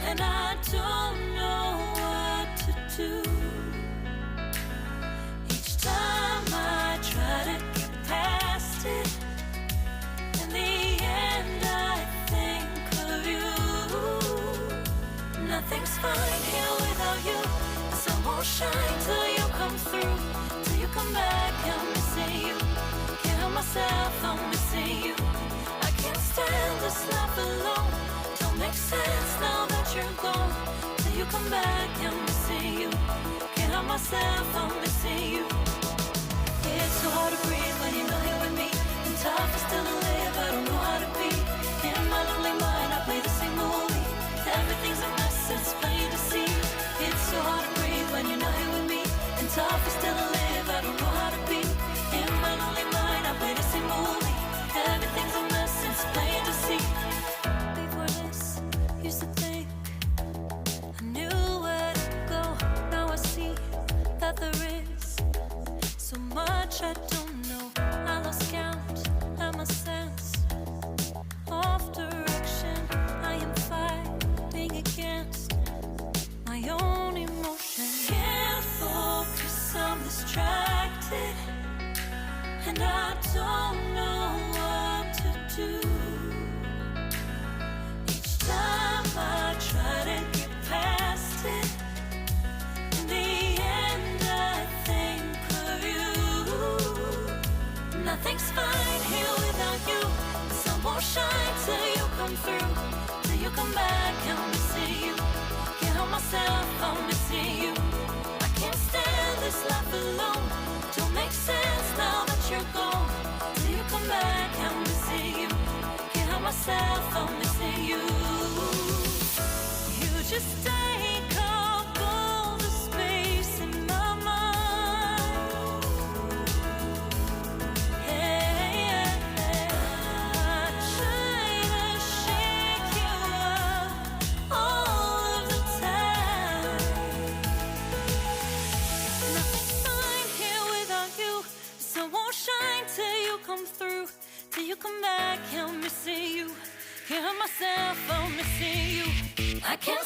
and I don't know what to do. Each time I try to get past it, in the end I think of you. Nothing's fine here without you. The sun won't shine till you come through. Till you come back, I'm missing you. Can't help myself, I'm missing you. I can't stand this life alone. Don't make sense now that you're gone. Till you come back, I'm missing you. Can't help myself, I'm missing you. It's so hard to breathe when you're not here with me. And tough is still to live, I don't know how to be. In my lonely mind, I play the same movie. Everything's a mess, it's plain to see. It's so hard to breathe when you're not here with me. And tough is still to live, I don't know how to be. In my lonely mind, I play the same movie. Everything's a mess, it's plain to see. Before this, used to think I knew where to go. Now I see that there is so much I don't know. I lost count at my sense of direction. I am fighting against my own emotion. Can't focus, I'm distracted, and I don't know what to do. Each time I try to get past it, in the end I think of you. Nothing's fine here without you. The sun won't shine till you come through. Till you come back, I'm missing you. Can't help myself, I'm missing you. I can't stand this life alone. Don't make sense now that you're gone. Till you come back, I'm missing you. Can't help myself, I'm missing you. You just take up all the space in my mind. Hey, I try to shake you up all of the time. Nothing's fine here without you. The sun won't shine till you come through. Till you come back, I'm missing you. Can't help myself, I'm missing you. I can't